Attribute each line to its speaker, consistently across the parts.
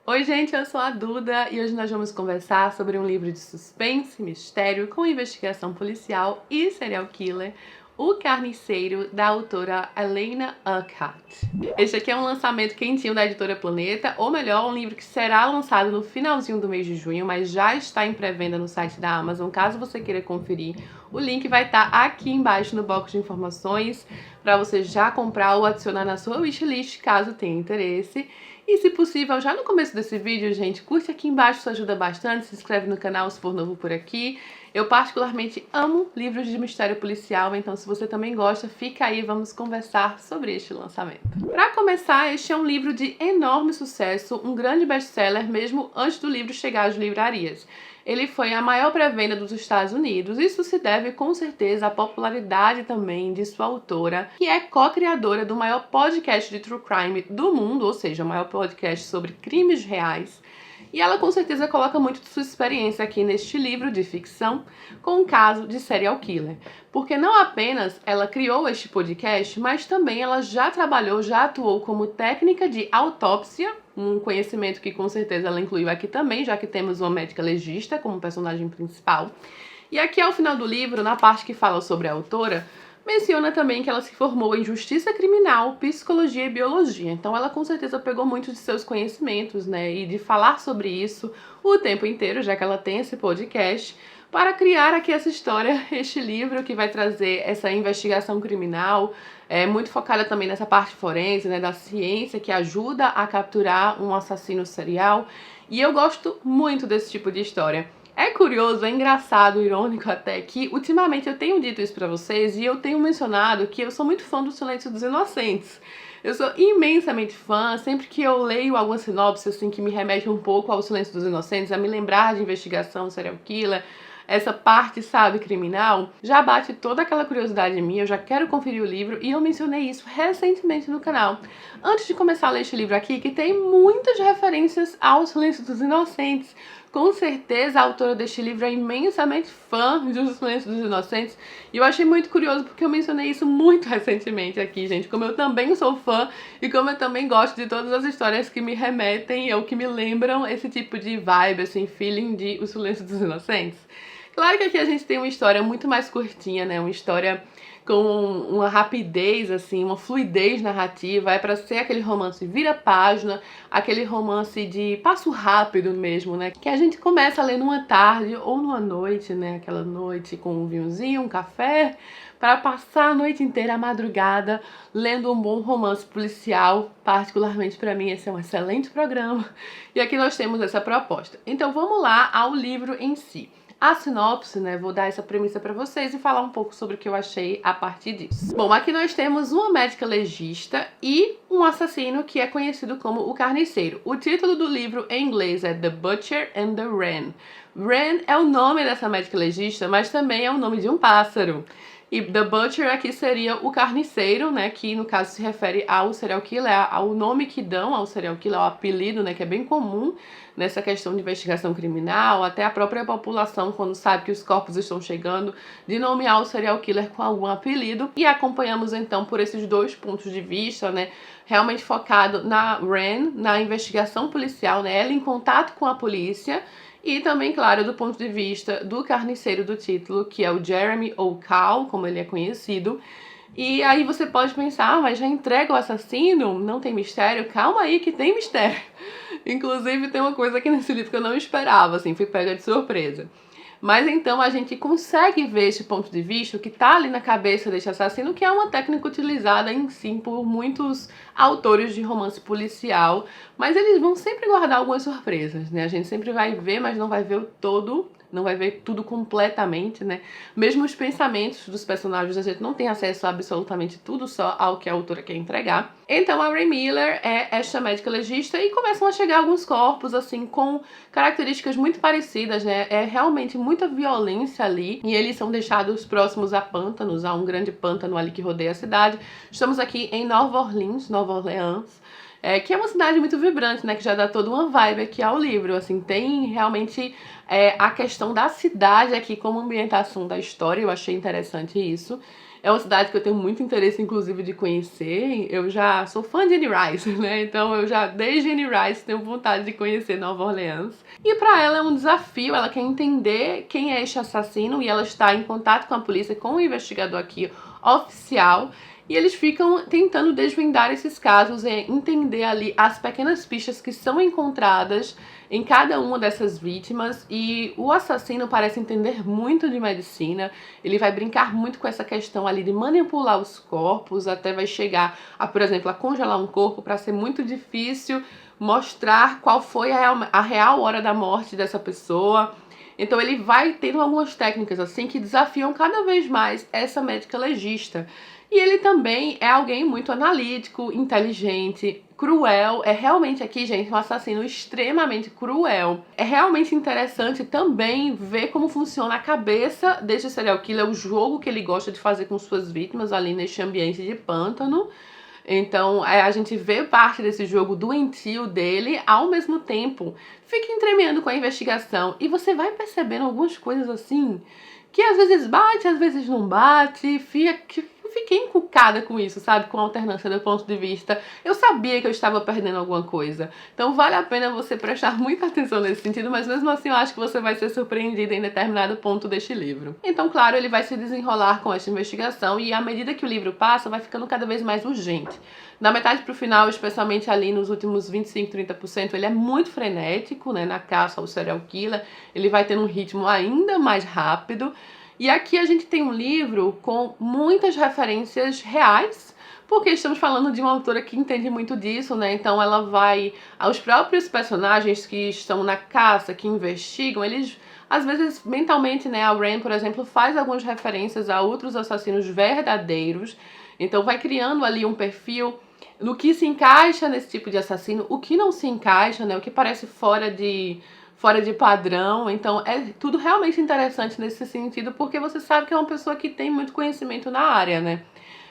Speaker 1: Oi gente, eu sou a Duda e hoje nós vamos conversar sobre um livro de suspense, mistério, com investigação policial e serial killer, O Carniceiro, da autora Helena Urquhart. Este aqui é um lançamento quentinho da editora Planeta, ou melhor, um livro que será lançado no finalzinho do mês de junho, mas já está em pré-venda no site da Amazon, caso você queira conferir. O link vai estar aqui embaixo no box de informações, para você já comprar ou adicionar na sua wishlist, caso tenha interesse. E se possível, já no começo desse vídeo, gente, curte aqui embaixo, isso ajuda bastante, se inscreve no canal se for novo por aqui. Eu particularmente amo livros de mistério policial, então se você também gosta, fica aí, vamos conversar sobre este lançamento. Para começar, este é um livro de enorme sucesso, um grande best-seller mesmo antes do livro chegar às livrarias. Ele foi a maior pré-venda dos Estados Unidos. Isso se deve com certeza à popularidade também de sua autora, que é co-criadora do maior podcast de true crime do mundo, ou seja, o maior podcast sobre crimes reais. E ela com certeza coloca muito de sua experiência aqui neste livro de ficção com um caso de serial killer. Porque não apenas ela criou este podcast, mas também ela já trabalhou, já atuou como técnica de autópsia, um conhecimento que com certeza ela incluiu aqui também, já que temos uma médica legista como personagem principal. E aqui ao final do livro, na parte que fala sobre a autora, menciona também que ela se formou em Justiça Criminal, Psicologia e Biologia. Então ela com certeza pegou muito de seus conhecimentos, né, e de falar sobre isso o tempo inteiro, já que ela tem esse podcast, para criar aqui essa história, este livro que vai trazer essa investigação criminal, muito focada também nessa parte forense, né, da ciência, que ajuda a capturar um assassino serial. E eu gosto muito desse tipo de história. É curioso, é engraçado, irônico até, que ultimamente eu tenho dito isso pra vocês e eu tenho mencionado que eu sou muito fã do Silêncio dos Inocentes. Eu sou imensamente fã, sempre que eu leio alguma sinopse assim que me remete um pouco ao Silêncio dos Inocentes, a me lembrar de investigação serial killer, essa parte, sabe, criminal, já bate toda aquela curiosidade em mim, eu já quero conferir o livro e eu mencionei isso recentemente no canal. Antes de começar a ler este livro aqui, que tem muitas referências ao Silêncio dos Inocentes. Com certeza a autora deste livro é imensamente fã do Silêncio dos Inocentes e eu achei muito curioso porque eu mencionei isso muito recentemente aqui, gente, como eu também sou fã e como eu também gosto de todas as histórias que me remetem ou que me lembram esse tipo de vibe, assim, feeling de O Silêncio dos Inocentes. Claro que aqui a gente tem uma história muito mais curtinha, né, uma história com uma rapidez, assim, uma fluidez narrativa, é pra ser aquele romance vira-página, aquele romance de passo rápido mesmo, né, que a gente começa a ler numa tarde ou numa noite, né, aquela noite com um vinhozinho, um café, para passar a noite inteira, a madrugada, lendo um bom romance policial. Particularmente para mim esse é um excelente programa, e aqui nós temos essa proposta. Então vamos lá ao livro em si. A sinopse, né, vou dar essa premissa para vocês e falar um pouco sobre o que eu achei a partir disso. Bom, aqui nós temos uma médica legista e um assassino que é conhecido como o Carniceiro. O título do livro em inglês é The Butcher and the Wren. Wren é o nome dessa médica legista, mas também é o nome de um pássaro. E The Butcher aqui seria o carniceiro, né, que no caso se refere ao serial killer, ao nome que dão ao serial killer, ao apelido, né, que é bem comum nessa questão de investigação criminal, até a própria população, quando sabe que os corpos estão chegando, de nomear o serial killer com algum apelido. E acompanhamos então por esses dois pontos de vista, né, realmente focado na Wren, na investigação policial, né, ela em contato com a polícia, e também, claro, do ponto de vista do carniceiro do título, que é o Jeremy ou Cal, como ele é conhecido. E aí você pode pensar, mas já entrega o assassino? Não tem mistério? Calma aí que tem mistério. Inclusive tem uma coisa aqui nesse livro que eu não esperava, assim, fui pega de surpresa. Mas então a gente consegue ver esse ponto de vista que tá ali na cabeça desse assassino, que é uma técnica utilizada em si por muitos autores de romance policial, mas eles vão sempre guardar algumas surpresas, né? A gente sempre vai ver, mas não vai ver o todo, não vai ver tudo completamente, né? Mesmo os pensamentos dos personagens, a gente não tem acesso a absolutamente tudo só ao que a autora quer entregar. Então a Ray Miller é esta médica legista e começam a chegar alguns corpos, assim, com características muito parecidas, né? É realmente muita violência ali e eles são deixados próximos a pântanos, a um grande pântano ali que rodeia a cidade. Estamos aqui em Nova Orleans, que é uma cidade muito vibrante, né, que já dá toda uma vibe aqui ao livro, assim, tem realmente a questão da cidade aqui como ambientação da história, eu achei interessante isso. É uma cidade que eu tenho muito interesse, inclusive, de conhecer. Eu já sou fã de Anne Rice, né? Então eu já, desde Anne Rice, tenho vontade de conhecer Nova Orleans. E pra ela é um desafio, ela quer entender quem é este assassino e ela está em contato com a polícia, com o investigador aqui oficial. E eles ficam tentando desvendar esses casos e entender ali as pequenas pistas que são encontradas em cada uma dessas vítimas. E o assassino parece entender muito de medicina, ele vai brincar muito com essa questão ali de manipular os corpos, até vai chegar a, por exemplo, a congelar um corpo para ser muito difícil mostrar qual foi a real hora da morte dessa pessoa. Então ele vai tendo algumas técnicas assim que desafiam cada vez mais essa médica legista. E ele também é alguém muito analítico, inteligente, cruel. É realmente aqui, gente, um assassino extremamente cruel. É realmente interessante também ver como funciona a cabeça deste serial killer, o jogo que ele gosta de fazer com suas vítimas ali neste ambiente de pântano. Então a gente vê parte desse jogo doentio dele, ao mesmo tempo fica entremeando com a investigação e você vai percebendo algumas coisas assim que às vezes bate, às vezes não bate, fiquei encucada com isso, sabe? Com a alternância do ponto de vista. Eu sabia que eu estava perdendo alguma coisa. Então vale a pena você prestar muita atenção nesse sentido, mas mesmo assim eu acho que você vai ser surpreendida em determinado ponto deste livro. Então, claro, ele vai se desenrolar com essa investigação e à medida que o livro passa, vai ficando cada vez mais urgente. Da metade pro final, especialmente ali nos últimos 25, 30%, ele é muito frenético, né? Na caça ao serial killer. Ele vai tendo um ritmo ainda mais rápido. E aqui a gente tem um livro com muitas referências reais, porque estamos falando de uma autora que entende muito disso, né? Então ela vai aos próprios personagens que estão na caça, que investigam, eles às vezes mentalmente, né? A Wren, por exemplo, faz algumas referências a outros assassinos verdadeiros. Então vai criando ali um perfil no que se encaixa nesse tipo de assassino, o que não se encaixa, né? O que parece fora de padrão. Então é tudo realmente interessante nesse sentido, porque você sabe que é uma pessoa que tem muito conhecimento na área, né?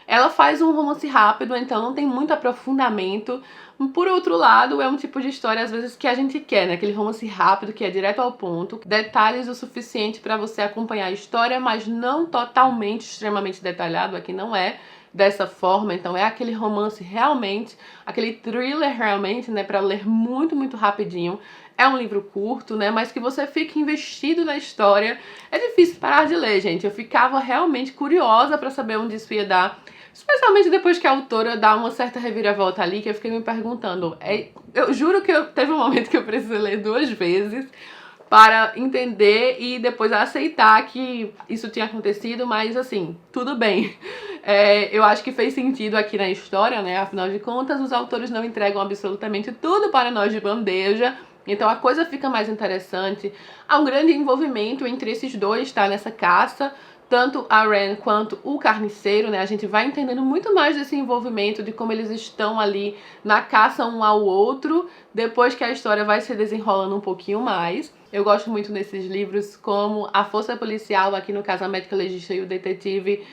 Speaker 1: Ela faz um romance rápido, então não tem muito aprofundamento. Por outro lado, é um tipo de história às vezes que a gente quer, né? Aquele romance rápido que é direto ao ponto, detalhes o suficiente para você acompanhar a história, mas não totalmente, extremamente detalhado. Aqui não é dessa forma, então é aquele romance realmente, aquele thriller realmente, né, para ler muito, muito rapidinho. É um livro curto, né, mas que você fica investido na história. É difícil parar de ler, gente. Eu ficava realmente curiosa para saber onde isso ia dar, especialmente depois que a autora dá uma certa reviravolta ali, que eu fiquei me perguntando. Eu juro que teve um momento que eu precisei ler 2 vezes para entender e depois aceitar que isso tinha acontecido, mas assim, tudo bem. Eu acho que fez sentido aqui na história, né? Afinal de contas, os autores não entregam absolutamente tudo para nós de bandeja, então a coisa fica mais interessante. Há um grande envolvimento entre esses dois, tá? Nessa caça. Tanto a Wren quanto o carniceiro, né? A gente vai entendendo muito mais desse envolvimento, de como eles estão ali na caça um ao outro, depois que a história vai se desenrolando um pouquinho mais. Eu gosto muito desses livros, como a força policial, aqui no caso a médica legista e o detetive,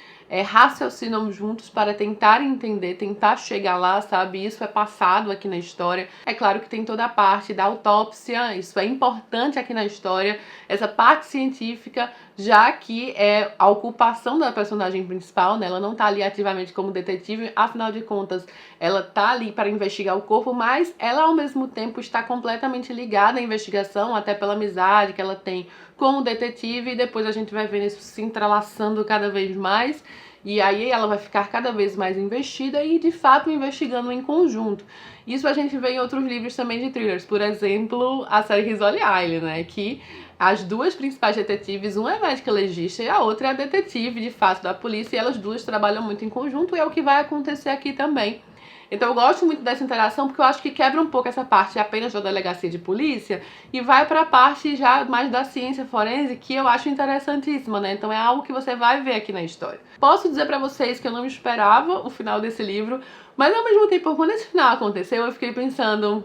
Speaker 1: raciocinam juntos para tentar entender, tentar chegar lá, sabe? Isso é passado aqui na história. É claro que tem toda a parte da autópsia, isso é importante aqui na história, essa parte científica, já que é a ocupação da personagem principal, né? Ela não tá ali ativamente como detetive, afinal de contas, ela tá ali para investigar o corpo, mas ela ao mesmo tempo está completamente ligada à investigação, até pela amizade que ela tem com o detetive, e depois a gente vai vendo isso se entrelaçando cada vez mais, e aí ela vai ficar cada vez mais investida e de fato investigando em conjunto. Isso a gente vê em outros livros também de thrillers, por exemplo, a série Rizzoli Island, né, que as duas principais detetives, uma é médica legista e a outra é a detetive de fato da polícia, e elas duas trabalham muito em conjunto, e é o que vai acontecer aqui também. Então eu gosto muito dessa interação, porque eu acho que quebra um pouco essa parte apenas da delegacia de polícia e vai para a parte já mais da ciência forense, que eu acho interessantíssima, né? Então é algo que você vai ver aqui na história. Posso dizer para vocês que eu não esperava o final desse livro, mas ao mesmo tempo, quando esse final aconteceu, eu fiquei pensando,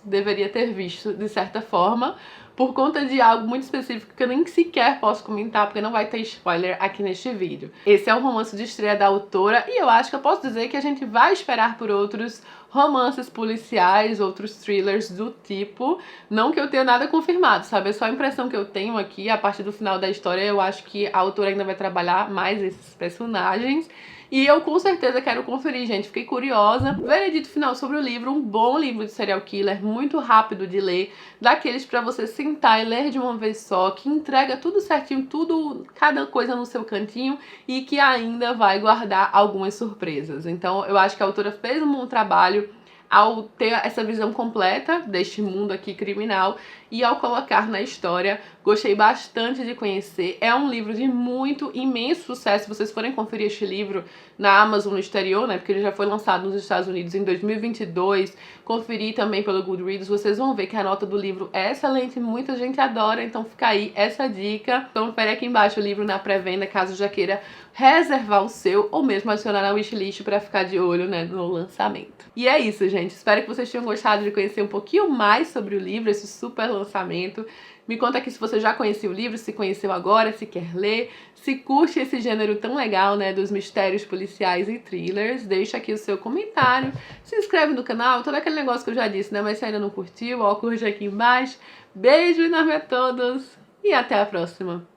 Speaker 1: deveria ter visto, de certa forma, por conta de algo muito específico que eu nem sequer posso comentar, porque não vai ter spoiler aqui neste vídeo. Esse é o romance de estreia da autora e eu acho que eu posso dizer que a gente vai esperar por outros romances policiais, outros thrillers do tipo. Não que eu tenha nada confirmado, sabe? É só a impressão que eu tenho aqui. A partir do final da história, eu acho que a autora ainda vai trabalhar mais esses personagens. E eu com certeza quero conferir, gente. Fiquei curiosa. Veredito final sobre o livro. Um bom livro de serial killer, muito rápido de ler. Daqueles pra você sentar e ler de uma vez só, que entrega tudo certinho, tudo, cada coisa no seu cantinho e que ainda vai guardar algumas surpresas. Então eu acho que a autora fez um bom trabalho ao ter essa visão completa deste mundo aqui criminal e ao colocar na história. Gostei bastante de conhecer. É um livro de muito, imenso sucesso. Se vocês forem conferir este livro na Amazon no exterior, né, porque ele já foi lançado nos Estados Unidos em 2022, conferir também pelo Goodreads, vocês vão ver que a nota do livro é excelente, muita gente adora, então fica aí essa dica. Então confere aqui embaixo o livro na pré-venda, caso já queira reservar o seu ou mesmo adicionar na wishlist para ficar de olho, né, no lançamento. E é isso, gente. Espero que vocês tenham gostado de conhecer um pouquinho mais sobre o livro, esse super lançamento. Me conta aqui se você já conhecia o livro, se conheceu agora, se quer ler, se curte esse gênero tão legal, né, dos mistérios policiais e thrillers. Deixa aqui o seu comentário, se inscreve no canal, todo aquele negócio que eu já disse, né, mas se ainda não curtiu, ó, curte aqui embaixo. Beijo enorme a todos e até a próxima!